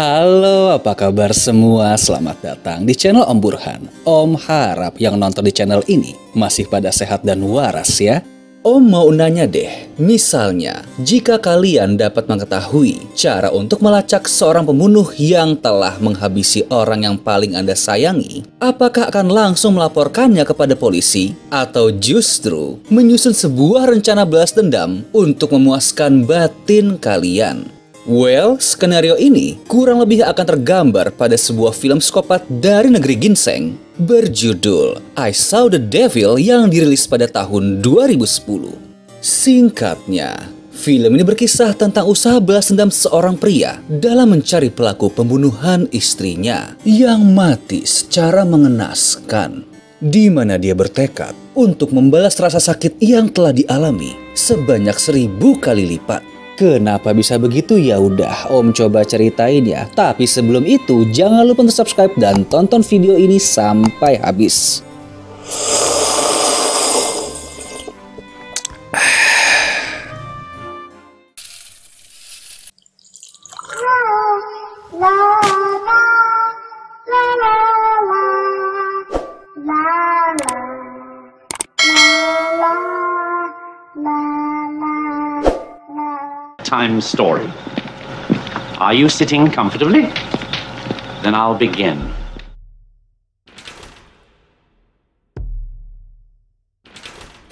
Halo, apa kabar semua? Selamat datang di channel Om Burhan. Om harap yang nonton di channel ini masih pada sehat dan waras ya. Om mau nanya deh, misalnya jika kalian dapat mengetahui cara untuk melacak seorang pembunuh yang telah menghabisi orang yang paling Anda sayangi, apakah akan langsung melaporkannya kepada polisi atau justru menyusun sebuah rencana balas dendam untuk memuaskan batin kalian? Well, skenario ini kurang lebih akan tergambar pada sebuah film psikopat dari negeri ginseng berjudul I Saw the Devil yang dirilis pada tahun 2010. Singkatnya, film ini berkisah tentang usaha balas dendam seorang pria dalam mencari pelaku pembunuhan istrinya yang mati secara mengenaskan, di mana dia bertekad untuk membalas rasa sakit yang telah dialami sebanyak 1000 kali lipat. Kenapa bisa begitu? Ya udah, Om coba ceritain ya. Tapi sebelum itu, jangan lupa untuk subscribe dan tonton video ini sampai habis. Time story. Are you sitting comfortably? Then I'll begin.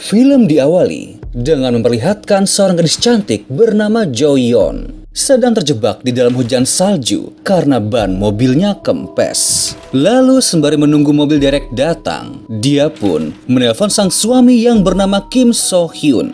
Film diawali dengan memperlihatkan seorang gadis cantik bernama Jo Yeon sedang terjebak di dalam hujan salju karena ban mobilnya kempes. Lalu sembari menunggu mobil derek datang, dia pun menelpon sang suami yang bernama Kim So Hyun.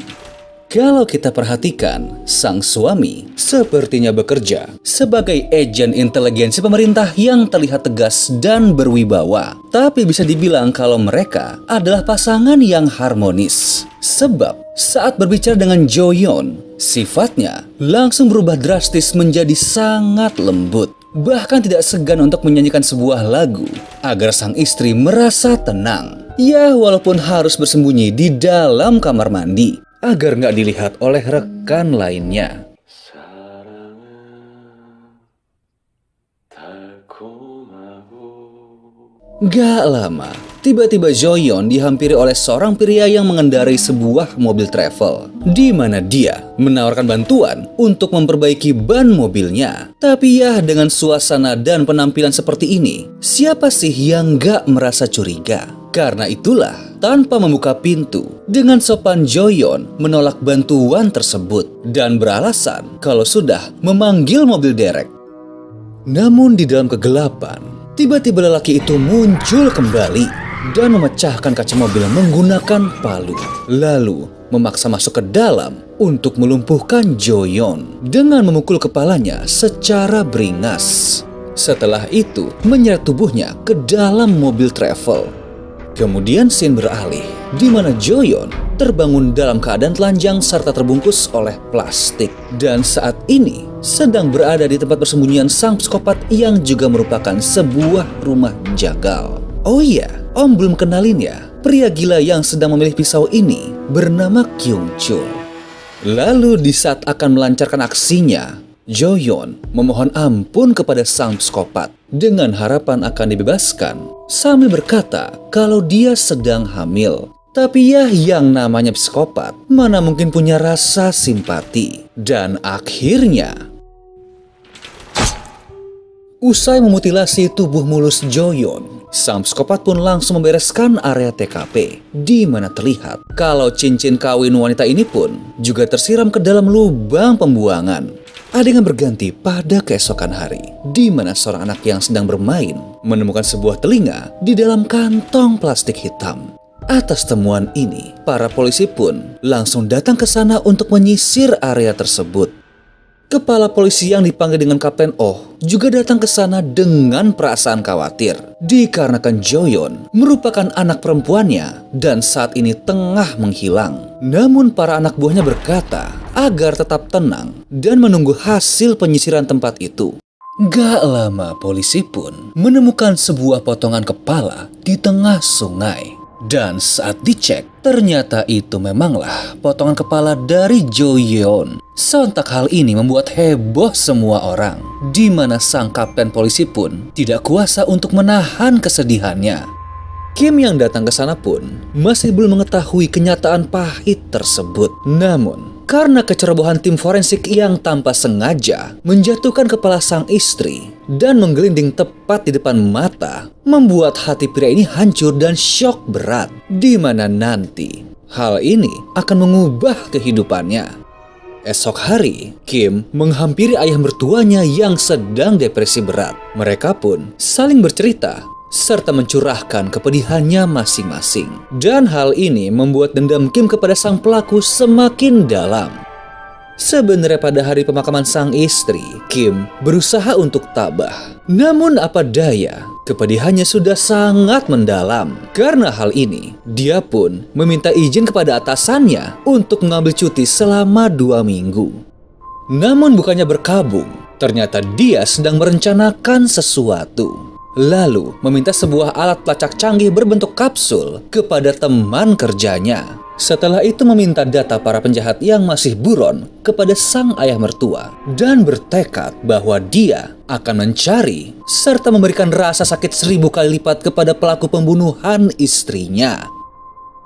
Kalau kita perhatikan, sang suami sepertinya bekerja sebagai agen inteligensi pemerintah yang terlihat tegas dan berwibawa. Tapi bisa dibilang kalau mereka adalah pasangan yang harmonis. Sebab saat berbicara dengan Jo Yeon, sifatnya langsung berubah drastis menjadi sangat lembut. Bahkan tidak segan untuk menyanyikan sebuah lagu agar sang istri merasa tenang. Ya, walaupun harus bersembunyi di dalam kamar mandi agar nggak dilihat oleh rekan lainnya. Gak lama, tiba-tiba Jo Yeon dihampiri oleh seorang pria yang mengendarai sebuah mobil travel, di mana dia menawarkan bantuan untuk memperbaiki ban mobilnya. Tapi ya, dengan suasana dan penampilan seperti ini, siapa sih yang gak merasa curiga? Karena itulah, tanpa membuka pintu, dengan sopan Jo Yeon menolak bantuan tersebut dan beralasan kalau sudah memanggil mobil derek. Namun di dalam kegelapan, tiba-tiba lelaki itu muncul kembali dan memecahkan kaca mobil menggunakan palu. Lalu memaksa masuk ke dalam untuk melumpuhkan Jo Yeon dengan memukul kepalanya secara beringas. Setelah itu menyeret tubuhnya ke dalam mobil travel. Kemudian scene beralih, di mana Jo Yeon terbangun dalam keadaan telanjang serta terbungkus oleh plastik. Dan saat ini sedang berada di tempat persembunyian sang psikopat yang juga merupakan sebuah rumah jagal. Oh iya, Om belum kenalin ya, pria gila yang sedang memilih pisau ini bernama Kyung Chul. Lalu di saat akan melancarkan aksinya, Jo Yeon memohon ampun kepada sang psikopat dengan harapan akan dibebaskan sambil berkata kalau dia sedang hamil. Tapi ya, yang namanya psikopat mana mungkin punya rasa simpati. Dan akhirnya, usai memutilasi tubuh mulus Jo Yeon, sang psikopat pun langsung membereskan area TKP, di mana terlihat kalau cincin kawin wanita ini pun juga tersiram ke dalam lubang pembuangan. Adegan berganti pada keesokan hari, di mana seorang anak yang sedang bermain menemukan sebuah telinga di dalam kantong plastik hitam. Atas temuan ini, para polisi pun langsung datang ke sana untuk menyisir area tersebut. Kepala polisi yang dipanggil dengan Kapten Oh juga datang ke sana dengan perasaan khawatir, dikarenakan Jo Yeon merupakan anak perempuannya dan saat ini tengah menghilang. Namun para anak buahnya berkata agar tetap tenang dan menunggu hasil penyisiran tempat itu. Gak lama polisi pun menemukan sebuah potongan kepala di tengah sungai. Dan saat dicek, ternyata itu memanglah potongan kepala dari Jo Yeon. Sontak hal ini membuat heboh semua orang, di mana sang kapten polisi pun tidak kuasa untuk menahan kesedihannya. Kim yang datang ke sana pun masih belum mengetahui kenyataan pahit tersebut. Namun, karena kecerobohan tim forensik yang tanpa sengaja menjatuhkan kepala sang istri dan menggelinding tepat di depan mata, membuat hati pria ini hancur dan syok berat, di mana nanti hal ini akan mengubah kehidupannya. Esok hari, Kim menghampiri ayah mertuanya yang sedang depresi berat. Mereka pun saling bercerita serta mencurahkan kepedihannya masing-masing. Dan hal ini membuat dendam Kim kepada sang pelaku semakin dalam. Sebenarnya pada hari pemakaman sang istri, Kim berusaha untuk tabah. Namun apa daya, kepedihannya sudah sangat mendalam. Karena hal ini, dia pun meminta izin kepada atasannya untuk mengambil cuti selama 2 minggu. Namun bukannya berkabung, ternyata dia sedang merencanakan sesuatu. Lalu meminta sebuah alat pelacak canggih berbentuk kapsul kepada teman kerjanya. Setelah itu meminta data para penjahat yang masih buron kepada sang ayah mertua dan bertekad bahwa dia akan mencari serta memberikan rasa sakit 1000 kali lipat kepada pelaku pembunuhan istrinya.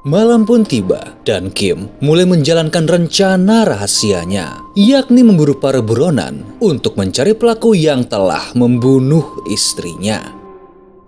Malam pun tiba dan Kim mulai menjalankan rencana rahasianya, yakni memburu para buronan untuk mencari pelaku yang telah membunuh istrinya.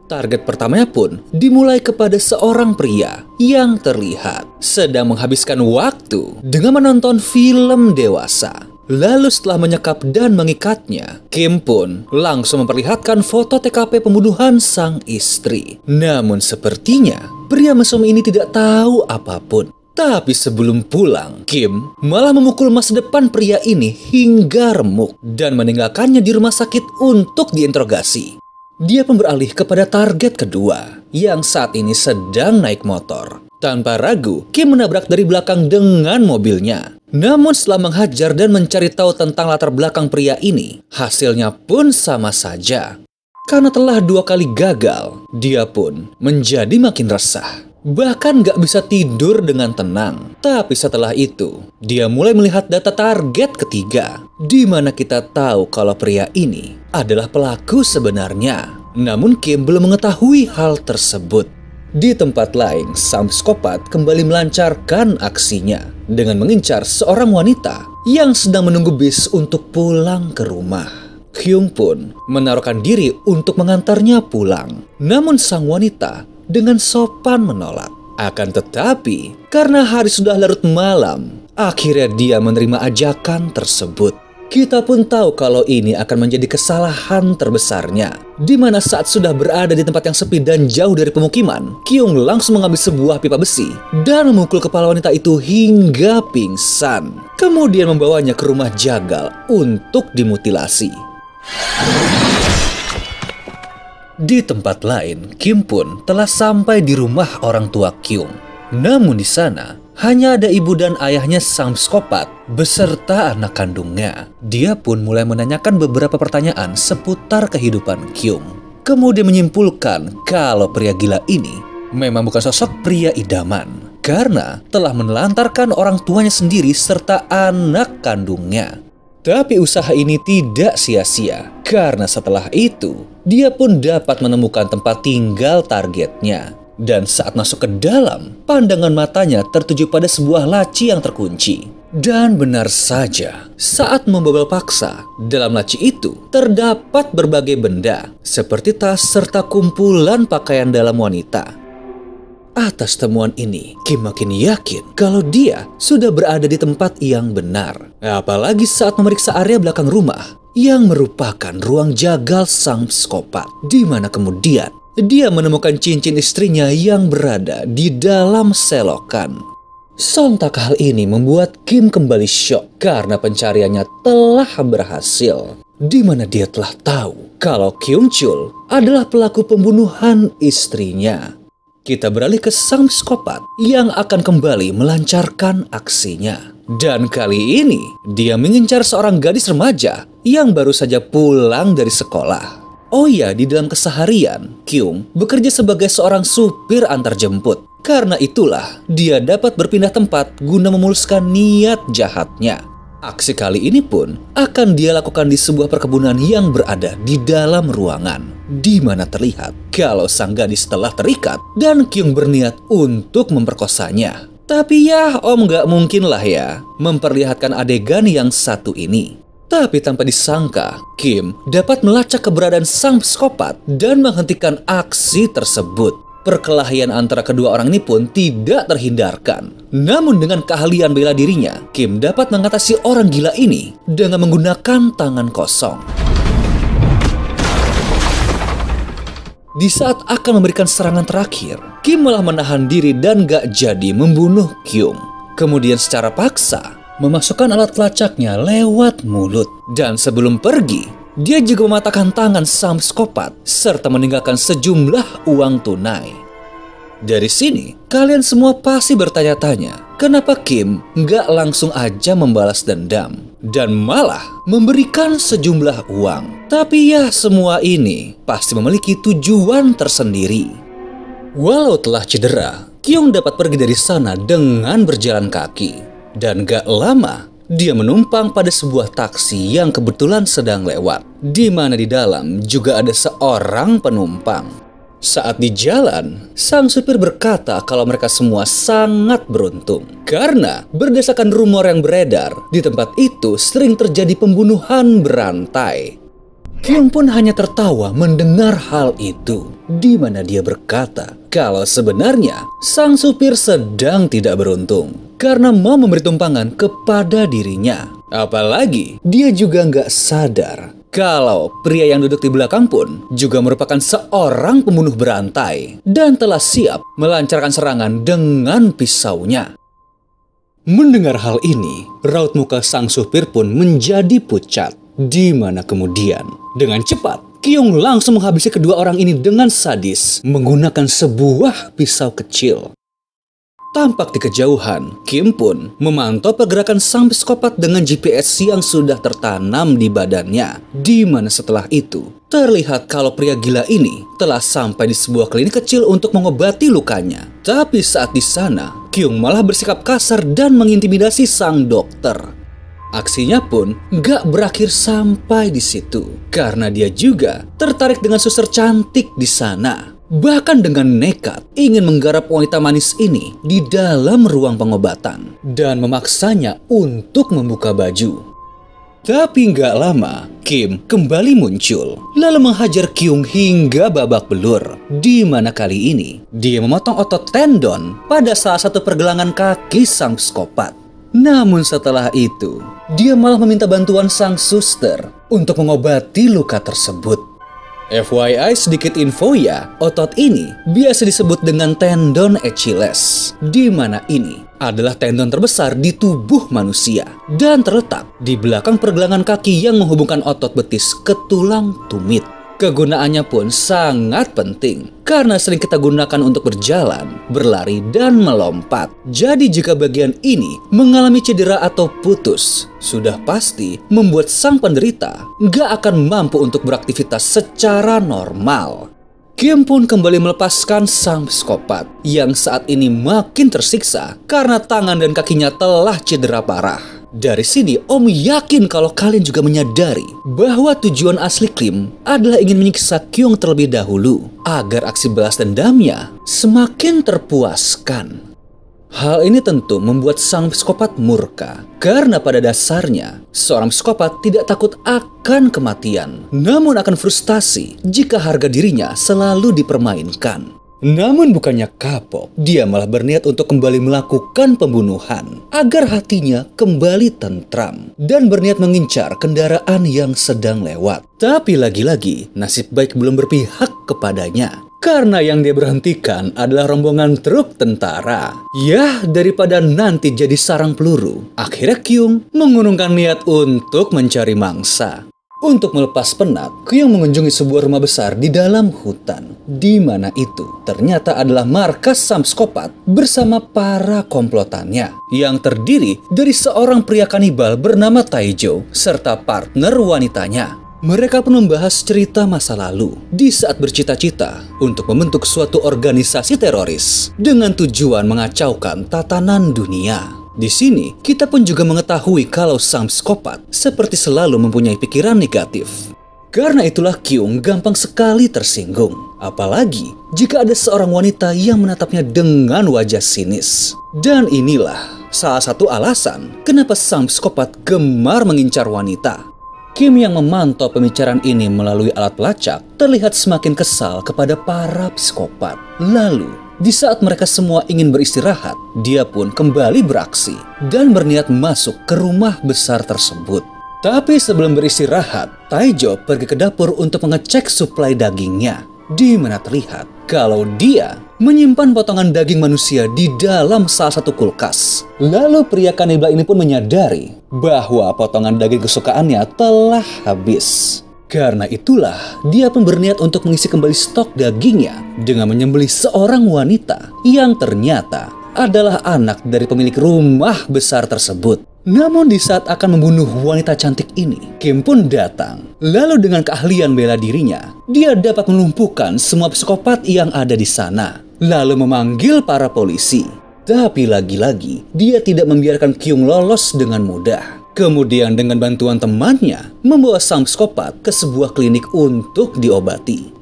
Target pertamanya pun dimulai kepada seorang pria yang terlihat sedang menghabiskan waktu dengan menonton film dewasa. Lalu setelah menyekap dan mengikatnya, Kim pun langsung memperlihatkan foto TKP pembunuhan sang istri. Namun sepertinya pria mesum ini tidak tahu apapun. Tapi sebelum pulang, Kim malah memukul masa depan pria ini hingga remuk dan meninggalkannya di rumah sakit untuk diinterogasi. Dia pun beralih kepada target kedua, yang saat ini sedang naik motor. Tanpa ragu, Kim menabrak dari belakang dengan mobilnya. Namun setelah menghajar dan mencari tahu tentang latar belakang pria ini, hasilnya pun sama saja. Karena telah 2 kali gagal, dia pun menjadi makin resah. Bahkan gak bisa tidur dengan tenang. Tapi setelah itu, dia mulai melihat data target ketiga, di mana kita tahu kalau pria ini adalah pelaku sebenarnya. Namun Kim belum mengetahui hal tersebut. Di tempat lain, sang psikopat kembali melancarkan aksinya dengan mengincar seorang wanita yang sedang menunggu bis untuk pulang ke rumah. Kyung pun menaruhkan diri untuk mengantarnya pulang. Namun sang wanita dengan sopan menolak. Akan tetapi, karena hari sudah larut malam, akhirnya dia menerima ajakan tersebut. Kita pun tahu kalau ini akan menjadi kesalahan terbesarnya. Di mana saat sudah berada di tempat yang sepi dan jauh dari pemukiman, Kyung langsung mengambil sebuah pipa besi dan memukul kepala wanita itu hingga pingsan. Kemudian membawanya ke rumah jagal untuk dimutilasi. Di tempat lain, Kim pun telah sampai di rumah orang tua Kyung. Namun di sana, hanya ada ibu dan ayahnya sang psikopat beserta anak kandungnya. Dia pun mulai menanyakan beberapa pertanyaan seputar kehidupan Kyung. Kemudian menyimpulkan kalau pria gila ini memang bukan sosok pria idaman, karena telah menelantarkan orang tuanya sendiri serta anak kandungnya. Tapi usaha ini tidak sia-sia, karena setelah itu, dia pun dapat menemukan tempat tinggal targetnya. Dan saat masuk ke dalam, pandangan matanya tertuju pada sebuah laci yang terkunci. Dan benar saja, saat membobol paksa, dalam laci itu terdapat berbagai benda, seperti tas serta kumpulan pakaian dalam wanita. Atas temuan ini, Kim makin yakin kalau dia sudah berada di tempat yang benar. Apalagi saat memeriksa area belakang rumah yang merupakan ruang jagal sang psikopat, di mana kemudian dia menemukan cincin istrinya yang berada di dalam selokan. Sontak hal ini membuat Kim kembali syok karena pencariannya telah berhasil, di mana dia telah tahu kalau Kyung Chul adalah pelaku pembunuhan istrinya. Kita beralih ke sang psikopat yang akan kembali melancarkan aksinya. Dan kali ini, dia mengincar seorang gadis remaja yang baru saja pulang dari sekolah. Oh ya, di dalam keseharian, Kyung bekerja sebagai seorang supir antarjemput. Karena itulah, dia dapat berpindah tempat guna memuluskan niat jahatnya. Aksi kali ini pun akan dia lakukan di sebuah perkebunan yang berada di dalam ruangan, di mana terlihat kalau sang gadis telah terikat dan Kyung berniat untuk memperkosanya. Tapi ya Om gak mungkin lah ya memperlihatkan adegan yang satu ini. Tapi tanpa disangka, Kim dapat melacak keberadaan sang psikopat dan menghentikan aksi tersebut. Perkelahian antara kedua orang ini pun tidak terhindarkan. Namun dengan keahlian bela dirinya, Kim dapat mengatasi orang gila ini dengan menggunakan tangan kosong. Di saat akan memberikan serangan terakhir, Kim malah menahan diri dan gak jadi membunuh Kyung. Kemudian secara paksa, memasukkan alat pelacaknya lewat mulut. Dan sebelum pergi, dia juga mematahkan tangan sang psikopat serta meninggalkan sejumlah uang tunai. Dari sini, kalian semua pasti bertanya-tanya, kenapa Kim nggak langsung aja membalas dendam dan malah memberikan sejumlah uang. Tapi ya, semua ini pasti memiliki tujuan tersendiri. Walau telah cedera, Kyung dapat pergi dari sana dengan berjalan kaki. Dan gak lama, dia menumpang pada sebuah taksi yang kebetulan sedang lewat, di mana di dalam juga ada seorang penumpang. Saat di jalan, sang supir berkata kalau mereka semua sangat beruntung. Karena berdasarkan rumor yang beredar, di tempat itu sering terjadi pembunuhan berantai. Kyung pun hanya tertawa mendengar hal itu, di mana dia berkata kalau sebenarnya sang supir sedang tidak beruntung karena mau memberi tumpangan kepada dirinya. Apalagi dia juga nggak sadar kalau pria yang duduk di belakang pun juga merupakan seorang pembunuh berantai dan telah siap melancarkan serangan dengan pisaunya. Mendengar hal ini, raut muka sang supir pun menjadi pucat. Di mana kemudian, dengan cepat, Kyung langsung menghabisi kedua orang ini dengan sadis menggunakan sebuah pisau kecil. Tampak di kejauhan, Kim pun memantau pergerakan sang psikopat dengan GPS yang sudah tertanam di badannya. Di mana setelah itu, terlihat kalau pria gila ini telah sampai di sebuah klinik kecil untuk mengobati lukanya. Tapi saat di sana, Kyung malah bersikap kasar dan mengintimidasi sang dokter. Aksinya pun gak berakhir sampai di situ, karena dia juga tertarik dengan suster cantik di sana. Bahkan dengan nekat ingin menggarap wanita manis ini di dalam ruang pengobatan dan memaksanya untuk membuka baju. Tapi gak lama, Kim kembali muncul, lalu menghajar Kyung hingga babak belur. Di mana kali ini, dia memotong otot tendon pada salah satu pergelangan kaki sang psikopat. Namun setelah itu, dia malah meminta bantuan sang suster untuk mengobati luka tersebut. FYI sedikit info ya, otot ini biasa disebut dengan tendon Achilles, di mana ini adalah tendon terbesar di tubuh manusia dan terletak di belakang pergelangan kaki yang menghubungkan otot betis ke tulang tumit. Kegunaannya pun sangat penting karena sering kita gunakan untuk berjalan, berlari, dan melompat. Jadi jika bagian ini mengalami cedera atau putus, sudah pasti membuat sang penderita nggak akan mampu untuk beraktivitas secara normal. Kim pun kembali melepaskan sang psikopat yang saat ini makin tersiksa karena tangan dan kakinya telah cedera parah. Dari sini, Om yakin kalau kalian juga menyadari bahwa tujuan asli Kim adalah ingin menyiksa Kyung terlebih dahulu agar aksi balas dendamnya semakin terpuaskan. Hal ini tentu membuat sang psikopat murka karena pada dasarnya seorang psikopat tidak takut akan kematian, namun akan frustasi jika harga dirinya selalu dipermainkan. Namun bukannya kapok, dia malah berniat untuk kembali melakukan pembunuhan agar hatinya kembali tentram dan berniat mengincar kendaraan yang sedang lewat. Tapi lagi-lagi nasib baik belum berpihak kepadanya karena yang dia berhentikan adalah rombongan truk tentara. Yah, daripada nanti jadi sarang peluru, akhirnya Kyung mengurungkan niat untuk mencari mangsa. Untuk melepas penat, Kyung mengunjungi sebuah rumah besar di dalam hutan. Di mana itu ternyata adalah markas sang psikopat bersama para komplotannya yang terdiri dari seorang pria kanibal bernama Taejo serta partner wanitanya. Mereka pun membahas cerita masa lalu di saat bercita-cita untuk membentuk suatu organisasi teroris dengan tujuan mengacaukan tatanan dunia. Di sini, kita pun juga mengetahui kalau sang psikopat seperti selalu mempunyai pikiran negatif. Karena itulah Kyung gampang sekali tersinggung. Apalagi jika ada seorang wanita yang menatapnya dengan wajah sinis. Dan inilah salah satu alasan kenapa sang psikopat gemar mengincar wanita. Kim yang memantau pembicaraan ini melalui alat pelacak terlihat semakin kesal kepada para psikopat. Lalu, di saat mereka semua ingin beristirahat, dia pun kembali beraksi dan berniat masuk ke rumah besar tersebut. Tapi sebelum beristirahat, Taejo pergi ke dapur untuk mengecek suplai dagingnya, di mana terlihat kalau dia menyimpan potongan daging manusia di dalam salah satu kulkas. Lalu pria kanibal ini pun menyadari bahwa potongan daging kesukaannya telah habis. Karena itulah dia pun berniat untuk mengisi kembali stok dagingnya dengan menyembelih seorang wanita yang ternyata adalah anak dari pemilik rumah besar tersebut. Namun di saat akan membunuh wanita cantik ini, Kim pun datang. Lalu dengan keahlian bela dirinya, dia dapat melumpuhkan semua psikopat yang ada di sana. Lalu memanggil para polisi. Tapi lagi-lagi, dia tidak membiarkan Kyung lolos dengan mudah. Kemudian dengan bantuan temannya, membawa sang psikopat ke sebuah klinik untuk diobati.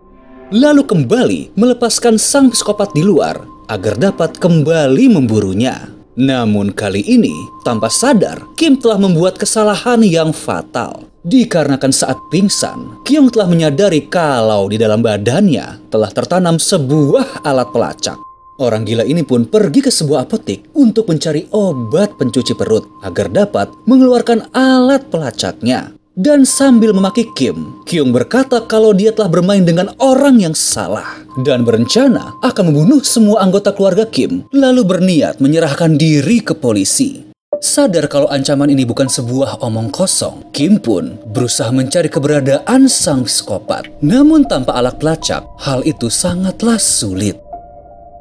Lalu kembali melepaskan sang psikopat di luar agar dapat kembali memburunya. Namun kali ini, tanpa sadar, Kim telah membuat kesalahan yang fatal. Dikarenakan saat pingsan, Kyung telah menyadari kalau di dalam badannya telah tertanam sebuah alat pelacak. Orang gila ini pun pergi ke sebuah apotek untuk mencari obat pencuci perut agar dapat mengeluarkan alat pelacaknya. Dan sambil memaki Kim, Kyung berkata kalau dia telah bermain dengan orang yang salah dan berencana akan membunuh semua anggota keluarga Kim, lalu berniat menyerahkan diri ke polisi. Sadar kalau ancaman ini bukan sebuah omong kosong, Kim pun berusaha mencari keberadaan sang psikopat. Namun tanpa alat pelacak, hal itu sangatlah sulit.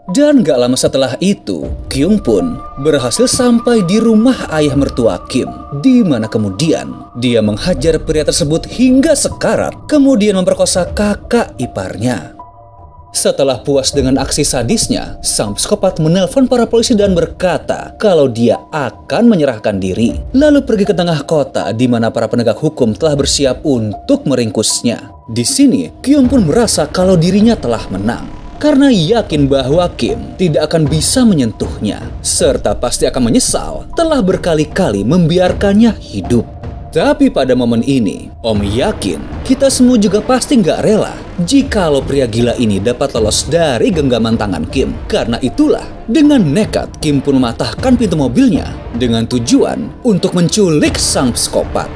Dan gak lama setelah itu, Kyung pun berhasil sampai di rumah ayah mertua Kim, di mana kemudian dia menghajar pria tersebut hingga sekarat, kemudian memperkosa kakak iparnya. Setelah puas dengan aksi sadisnya, sang psikopat menelpon para polisi dan berkata kalau dia akan menyerahkan diri, lalu pergi ke tengah kota di mana para penegak hukum telah bersiap untuk meringkusnya. Di sini, Kyung pun merasa kalau dirinya telah menang. Karena yakin bahwa Kim tidak akan bisa menyentuhnya, serta pasti akan menyesal telah berkali-kali membiarkannya hidup. Tapi pada momen ini, Om yakin kita semua juga pasti nggak rela jikalau pria gila ini dapat lolos dari genggaman tangan Kim. Karena itulah, dengan nekat Kim pun mematahkan pintu mobilnya dengan tujuan untuk menculik sang psikopat.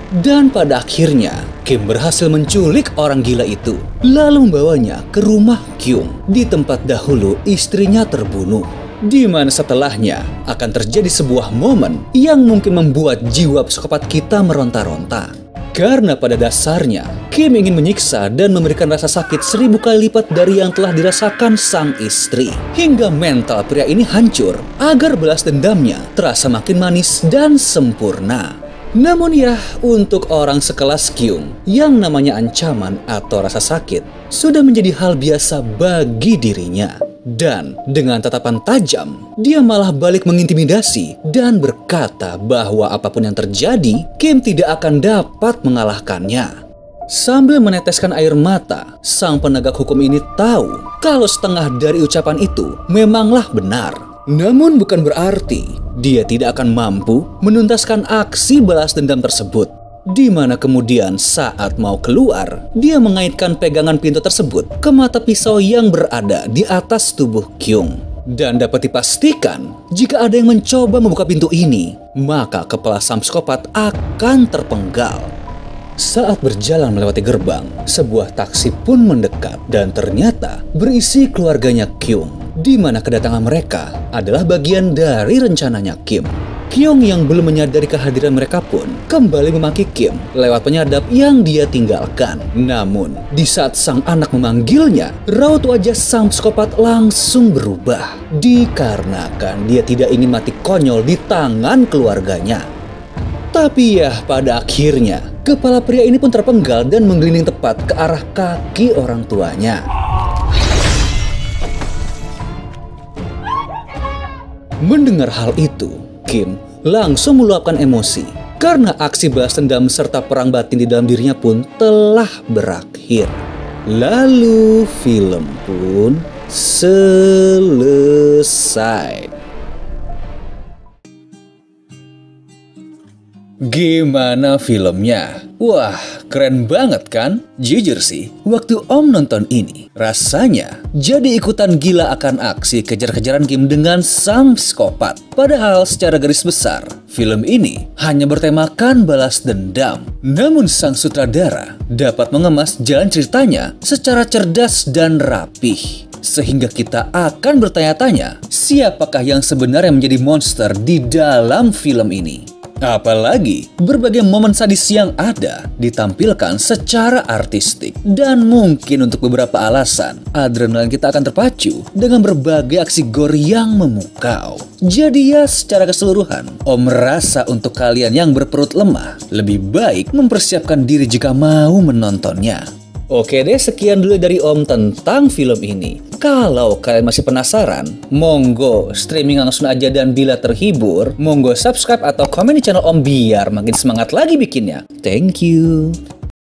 Dan pada akhirnya, Kim berhasil menculik orang gila itu, lalu membawanya ke rumah Kyung, di tempat dahulu istrinya terbunuh. Di mana setelahnya akan terjadi sebuah momen yang mungkin membuat jiwa psikopat kita meronta-ronta. Karena pada dasarnya, Kim ingin menyiksa dan memberikan rasa sakit 1000 kali lipat dari yang telah dirasakan sang istri. Hingga mental pria ini hancur, agar balas dendamnya terasa makin manis dan sempurna. Namun ya, untuk orang sekelas Kyung, yang namanya ancaman atau rasa sakit sudah menjadi hal biasa bagi dirinya. Dan dengan tatapan tajam, dia malah balik mengintimidasi dan berkata bahwa apapun yang terjadi, Kim tidak akan dapat mengalahkannya. Sambil meneteskan air mata, sang penegak hukum ini tahu kalau setengah dari ucapan itu memanglah benar. Namun bukan berarti dia tidak akan mampu menuntaskan aksi balas dendam tersebut. Di mana kemudian saat mau keluar, dia mengaitkan pegangan pintu tersebut ke mata pisau yang berada di atas tubuh Kyung. Dan dapat dipastikan, jika ada yang mencoba membuka pintu ini, maka kepala sang psikopat akan terpenggal. Saat berjalan melewati gerbang, sebuah taksi pun mendekat dan ternyata berisi keluarganya Kyung, di mana kedatangan mereka adalah bagian dari rencananya Kim. Kyung yang belum menyadari kehadiran mereka pun kembali memaki Kim lewat penyadap yang dia tinggalkan. Namun, di saat sang anak memanggilnya, raut wajah sang psikopat langsung berubah. Dikarenakan dia tidak ingin mati konyol di tangan keluarganya. Tapi ya, pada akhirnya, kepala pria ini pun terpenggal dan menggelinding tepat ke arah kaki orang tuanya. Mendengar hal itu, Kim langsung meluapkan emosi karena aksi balas dendam serta perang batin di dalam dirinya pun telah berakhir. Lalu film pun selesai. Gimana filmnya? Wah, keren banget kan? Jujur sih, waktu Om nonton ini, rasanya jadi ikutan gila akan aksi kejar-kejaran Kim dengan sang psikopat. Padahal secara garis besar, film ini hanya bertemakan balas dendam. Namun sang sutradara dapat mengemas jalan ceritanya secara cerdas dan rapih. Sehingga kita akan bertanya-tanya, siapakah yang sebenarnya menjadi monster di dalam film ini? Apalagi berbagai momen sadis yang ada ditampilkan secara artistik. Dan mungkin untuk beberapa alasan, adrenalin kita akan terpacu dengan berbagai aksi gore yang memukau. Jadi ya secara keseluruhan, Om rasa untuk kalian yang berperut lemah, lebih baik mempersiapkan diri jika mau menontonnya. Oke deh, sekian dulu dari Om tentang film ini. Kalau kalian masih penasaran, monggo streaming langsung aja, dan bila terhibur, monggo subscribe atau komen di channel Om biar makin semangat lagi bikinnya. Thank you.